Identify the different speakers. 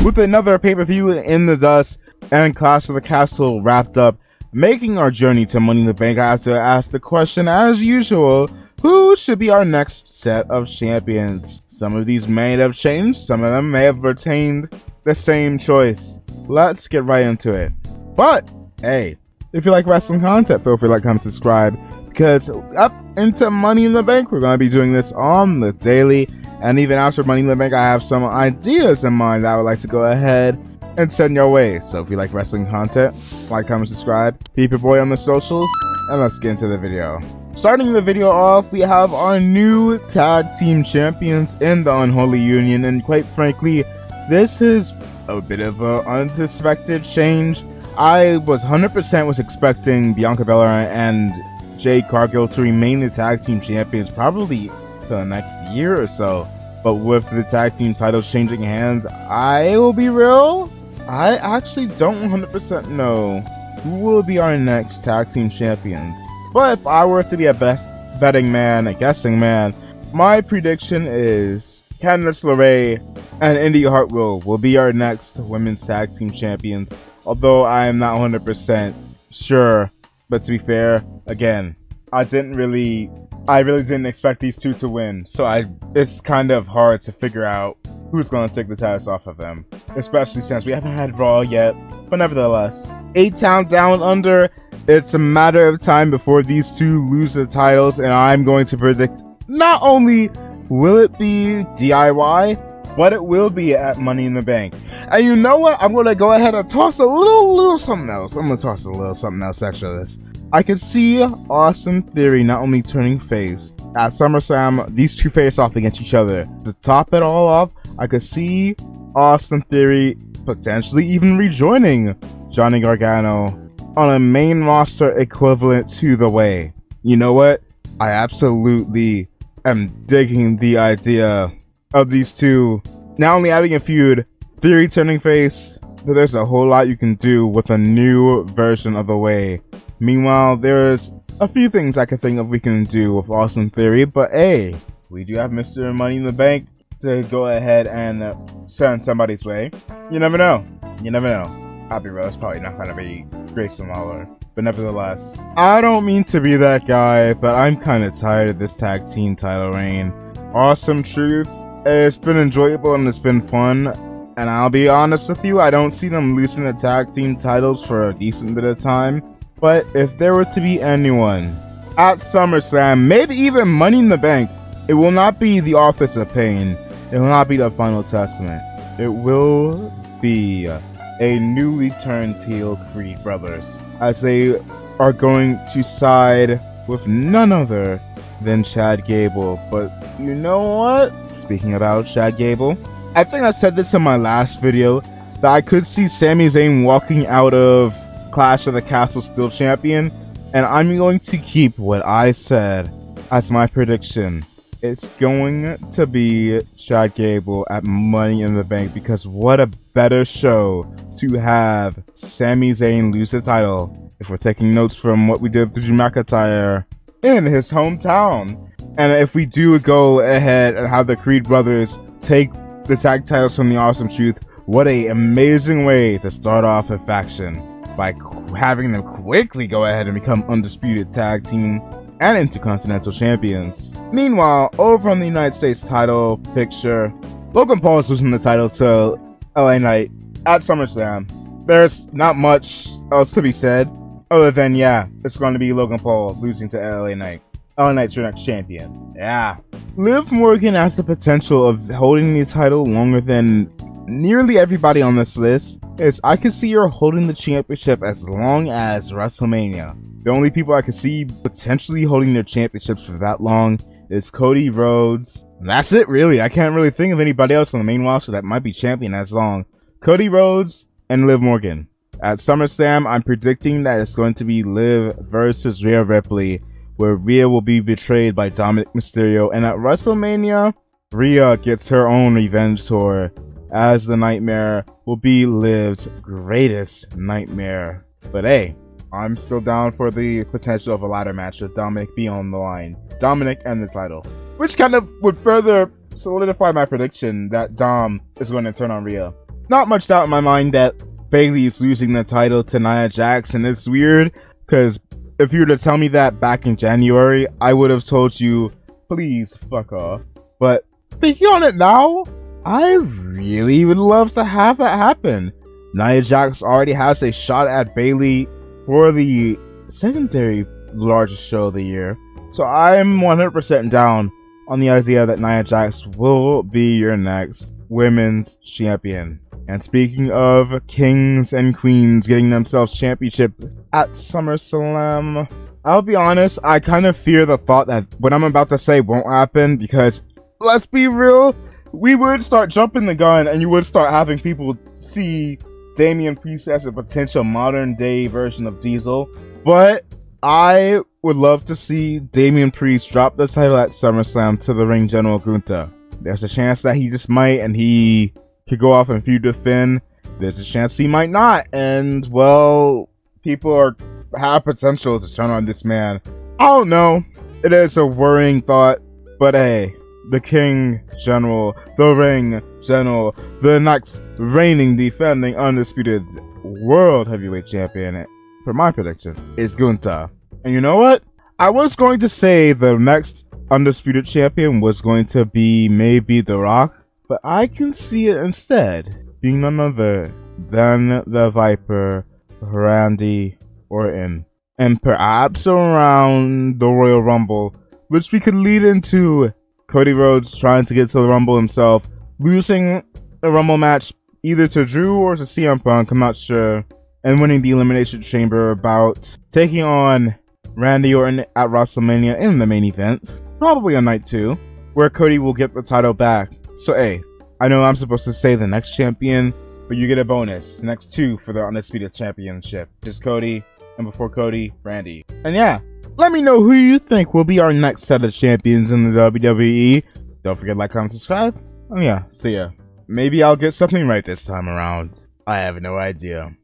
Speaker 1: With another pay-per-view in the dust and Clash of the Castle wrapped up, making our journey to Money in the Bank, I have to ask the question as usual, who should be our next set of champions? Some of these may have changed, some of them may have retained the same choice. Let's get right into it. But, hey, if you like wrestling content, feel free to like, comment, subscribe, because up into Money in the Bank, we're going to be doing this on the daily. And even after Money in the Bank, I have some ideas in mind that I would like to go ahead and send your way. So if you like wrestling content, like, comment, subscribe, keep your boy on the socials, and let's get into the video. Starting the video off, we have our new tag team champions in the Unholy Union, and quite frankly, this is a bit of an unsuspected change. I was 100% expecting Bianca Belair and Jade Cargill to remain the tag team champions probably for the next year or so, but with the tag team titles changing hands, I will be real, I actually don't 100% know who will be our next tag team champions. But if I were to be a betting man, a guessing man, my prediction is Candice LeRae and Indy Hartwell will be our next women's tag team champions, although I am not 100% sure. But to be fair, again, I really didn't expect these two to win, so it's kind of hard to figure out who's going to take the titles off of them, especially since we haven't had Raw yet. But nevertheless, 8-Town Down Under, it's a matter of time before these two lose the titles, and I'm going to predict not only will it be DIY, but it will be at Money in the Bank. And you know what? I'm going to go ahead and toss a little something else. I'm going to toss a little something else extra this. I could see Austin Theory not only turning face at SummerSlam, these two face off against each other. To top it all off, I could see Austin Theory potentially even rejoining Johnny Gargano on a main roster equivalent to The Way. You know what? I absolutely am digging the idea of these two not only having a feud, Theory turning face, but there's a whole lot you can do with a new version of The Way. Meanwhile, there's a few things I can think of we can do with Austin Theory, but hey, we do have Mr. Money in the Bank to go ahead and send somebody's way. You never know. You never know. I'll be real, it's probably not going to be Grayson Waller. But nevertheless, I don't mean to be that guy, but I'm kind of tired of this tag team title reign. Awesome Truth, it's been enjoyable and it's been fun. And I'll be honest with you, I don't see them losing the tag team titles for a decent bit of time. But if there were to be anyone at SummerSlam, maybe even Money in the Bank, it will not be the Office of Pain. It will not be the Final Testament. It will be a newly turned heel Creed brothers, as they are going to side with none other than Chad Gable. But you know what? Speaking about Chad Gable, I think I said this in my last video, that I could see Sami Zayn walking out of Clash of the Castle still champion, and I'm going to keep what I said as my prediction. It's going to be Chad Gable at Money in the Bank, because what a better show to have Sami Zayn lose the title, if we're taking notes from what we did with Drew McIntyre in his hometown. And if we do go ahead and have the Creed brothers take the tag titles from the Awesome Truth, what a amazing way to start off a faction by having them quickly go ahead and become undisputed tag team and intercontinental champions. Meanwhile, over on the United States title picture, Logan Paul is losing the title to LA Knight at SummerSlam. There's not much else to be said other than, yeah, it's going to be Logan Paul losing to LA Knight. LA Knight's your next champion. Yeah. Liv Morgan has the potential of holding the title longer than nearly everybody on this list. I could see her holding the championship as long as WrestleMania. The only people I could see potentially holding their championships for that long is Cody Rhodes. And that's it, really. I can't really think of anybody else on the main roster that might be champion as long. Cody Rhodes and Liv Morgan. At SummerSlam, I'm predicting that it's going to be Liv versus Rhea Ripley, where Rhea will be betrayed by Dominic Mysterio. And at WrestleMania, Rhea gets her own revenge tour, as the Nightmare will be Liv's greatest nightmare. But hey, I'm still down for the potential of a ladder match with Dominic being on the line. Dominic and the title. Which kind of would further solidify my prediction that Dom is going to turn on Rhea. not much doubt in my mind that Bayley is losing the title to Nia Jax, and it's weird because if you were to tell me that back in January, I would have told you, please fuck off. But thinking on it now, I really would love to have that happen. Nia Jax already has a shot at Bayley for the secondary largest show of the year, so I'm 100% down on the idea that Nia Jax will be your next women's champion. And speaking of kings and queens getting themselves championship at SummerSlam, I'll be honest, I kind of fear the thought that what I'm about to say won't happen, because let's be real, we would start jumping the gun and you would start having people see Damian Priest as a potential modern day version of Diesel. But I would love to see Damian Priest drop the title at SummerSlam to the ring general Gunther. There's a chance that he just might, and he could go off and feud with Finn. There's a chance he might not, and well, people have potential to turn on this man. I don't know. It is a worrying thought, but hey, the King General, the Ring General, the next reigning, defending, undisputed World Heavyweight Champion, for my prediction, is Gunther. And you know what? I was going to say the next undisputed champion was going to be maybe The Rock, but I can see it instead being none other than the Viper, Randy Orton. And perhaps around the Royal Rumble, which we could lead into Cody Rhodes trying to get to the Rumble himself, losing a Rumble match either to Drew or to CM Punk, I'm not sure, and winning the Elimination Chamber bout, taking on Randy Orton at WrestleMania in the main event, probably on night 2, where Cody will get the title back. So hey, I know I'm supposed to say the next champion, but you get a bonus, next 2 for the Undisputed Championship. Just Cody, and before Cody, Randy. And yeah, let me know who you think will be our next set of champions in the WWE. Don't forget to like, comment, subscribe. Oh yeah, see ya. Maybe I'll get something right this time around. I have no idea.